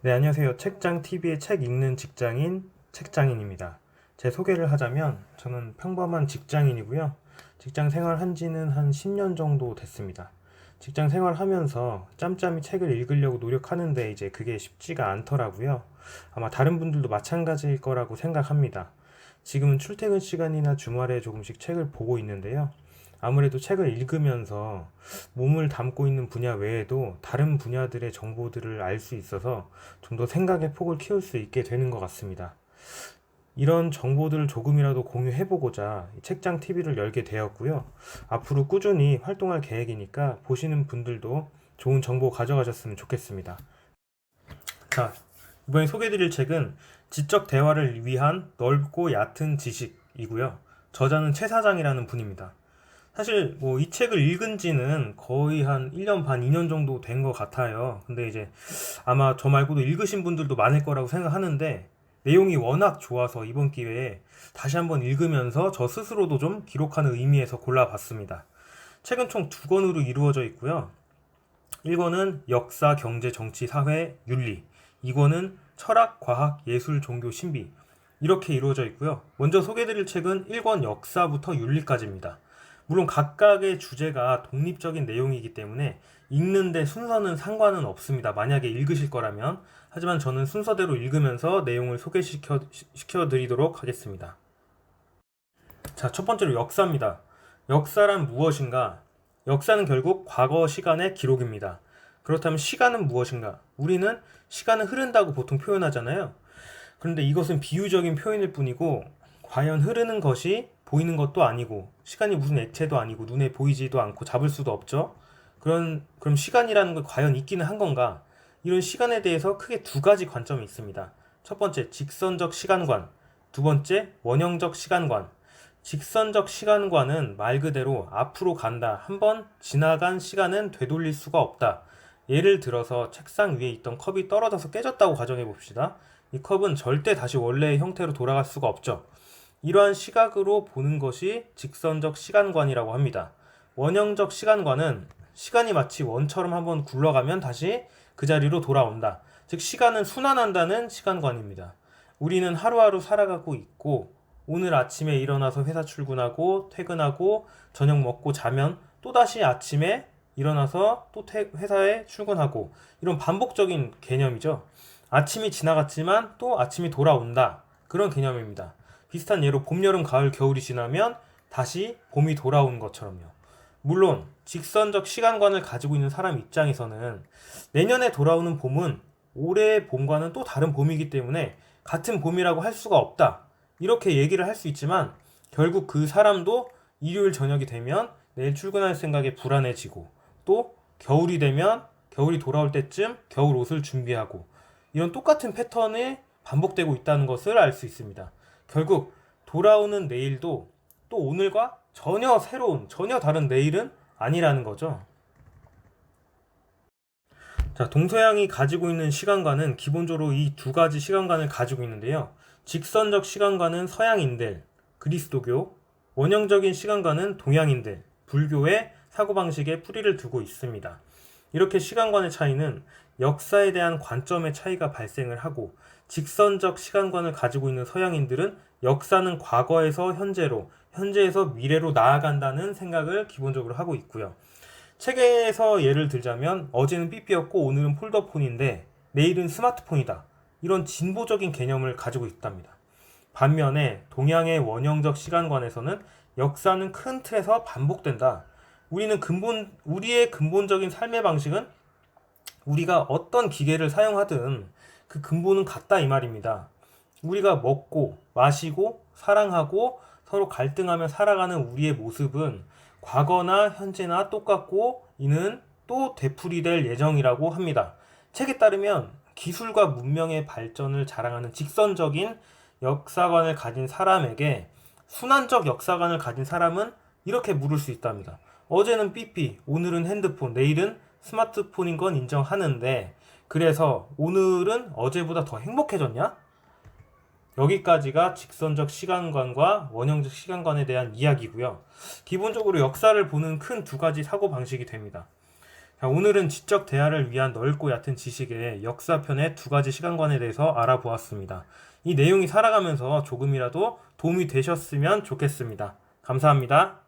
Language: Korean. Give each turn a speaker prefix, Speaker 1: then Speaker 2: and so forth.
Speaker 1: 네, 안녕하세요. 책장TV의 책 읽는 직장인 책장인입니다. 제 소개를 하자면 저는 평범한 직장인이고요. 직장 생활한 지는 한 10년 정도 됐습니다. 직장 생활하면서 짬짬이 책을 읽으려고 노력하는데 이제 그게 쉽지가 않더라고요. 아마 다른 분들도 마찬가지일 거라고 생각합니다. 지금은 출퇴근 시간이나 주말에 조금씩 책을 보고 있는데요. 아무래도 책을 읽으면서 몸을 담고 있는 분야 외에도 다른 분야들의 정보들을 알 수 있어서 좀 더 생각의 폭을 키울 수 있게 되는 것 같습니다. 이런 정보들을 조금이라도 공유해보고자 책장 TV를 열게 되었고요. 앞으로 꾸준히 활동할 계획이니까 보시는 분들도 좋은 정보 가져가셨으면 좋겠습니다. 자, 이번에 소개해드릴 책은 지적 대화를 위한 넓고 얕은 지식이고요. 저자는 최 사장이라는 분입니다. 사실 뭐 이 책을 읽은 지는 거의 한 1년 반, 2년 정도 된 것 같아요. 근데 이제 아마 저 말고도 읽으신 분들도 많을 거라고 생각하는데 내용이 워낙 좋아서 이번 기회에 다시 한번 읽으면서 저 스스로도 좀 기록하는 의미에서 골라봤습니다. 책은 총 두 권으로 이루어져 있고요. 1권은 역사, 경제, 정치, 사회, 윤리, 2권은 철학, 과학, 예술, 종교, 신비 이렇게 이루어져 있고요. 먼저 소개해드릴 책은 1권 역사부터 윤리까지입니다. 물론 각각의 주제가 독립적인 내용이기 때문에 읽는데 순서는 상관은 없습니다. 만약에 읽으실 거라면. 하지만 저는 순서대로 읽으면서 내용을 소개시켜 드리도록 하겠습니다. 자, 첫 번째로 역사입니다. 역사란 무엇인가? 역사는 결국 과거 시간의 기록입니다. 그렇다면 시간은 무엇인가? 우리는 시간은 흐른다고 보통 표현하잖아요. 그런데 이것은 비유적인 표현일 뿐이고 과연 흐르는 것이 보이는 것도 아니고 시간이 무슨 액체도 아니고 눈에 보이지도 않고 잡을 수도 없죠. 그럼 시간이라는 게 과연 있기는 한 건가? 이런 시간에 대해서 크게 두 가지 관점이 있습니다. 첫 번째, 직선적 시간관. 두 번째, 원형적 시간관. 직선적 시간관은 말 그대로 앞으로 간다. 한번 지나간 시간은 되돌릴 수가 없다. 예를 들어서 책상 위에 있던 컵이 떨어져서 깨졌다고 가정해 봅시다. 이 컵은 절대 다시 원래의 형태로 돌아갈 수가 없죠. 이러한 시각으로 보는 것이 직선적 시간관이라고 합니다. 원형적 시간관은 시간이 마치 원처럼 한번 굴러가면 다시 그 자리로 돌아온다. 즉 시간은 순환한다는 시간관입니다. 우리는 하루하루 살아가고 있고 오늘 아침에 일어나서 회사 출근하고 퇴근하고 저녁 먹고 자면 또다시 아침에 일어나서 또 회사에 출근하고 이런 반복적인 개념이죠. 아침이 지나갔지만 또 아침이 돌아온다. 그런 개념입니다. 비슷한 예로 봄, 여름, 가을, 겨울이 지나면 다시 봄이 돌아온 것처럼요. 물론 직선적 시간관을 가지고 있는 사람 입장에서는 내년에 돌아오는 봄은 올해의 봄과는 또 다른 봄이기 때문에 같은 봄이라고 할 수가 없다. 이렇게 얘기를 할 수 있지만 결국 그 사람도 일요일 저녁이 되면 내일 출근할 생각에 불안해지고 또 겨울이 되면 겨울이 돌아올 때쯤 겨울 옷을 준비하고 이런 똑같은 패턴이 반복되고 있다는 것을 알 수 있습니다. 결국 돌아오는 내일도 또 오늘과 전혀 새로운, 전혀 다른 내일은 아니라는 거죠. 자, 동서양이 가지고 있는 시간관은 기본적으로 이 두 가지 시간관을 가지고 있는데요. 직선적 시간관은 서양인들, 그리스도교, 원형적인 시간관은 동양인들, 불교의 사고방식에 뿌리를 두고 있습니다. 이렇게 시간관의 차이는 역사에 대한 관점의 차이가 발생을 하고 직선적 시간관을 가지고 있는 서양인들은 역사는 과거에서 현재로, 현재에서 미래로 나아간다는 생각을 기본적으로 하고 있고요. 책에서 예를 들자면 어제는 삐삐였고 오늘은 폴더폰인데 내일은 스마트폰이다. 이런 진보적인 개념을 가지고 있답니다. 반면에 동양의 원형적 시간관에서는 역사는 큰 틀에서 반복된다. 우리의 근본적인 삶의 방식은 우리가 어떤 기계를 사용하든 그 근본은 같다 이 말입니다. 우리가 먹고 마시고 사랑하고 서로 갈등하며 살아가는 우리의 모습은 과거나 현재나 똑같고 이는 또 되풀이될 예정이라고 합니다. 책에 따르면 기술과 문명의 발전을 자랑하는 직선적인 역사관을 가진 사람에게 순환적 역사관을 가진 사람은 이렇게 물을 수 있답니다. 어제는 삐삐, 오늘은 핸드폰, 내일은 스마트폰인 건 인정하는데 그래서 오늘은 어제보다 더 행복해졌냐? 여기까지가 직선적 시간관과 원형적 시간관에 대한 이야기고요. 기본적으로 역사를 보는 큰 두 가지 사고방식이 됩니다. 자, 오늘은 지적 대화를 위한 넓고 얕은 지식의 역사편의 두 가지 시간관에 대해서 알아보았습니다. 이 내용이 살아가면서 조금이라도 도움이 되셨으면 좋겠습니다. 감사합니다.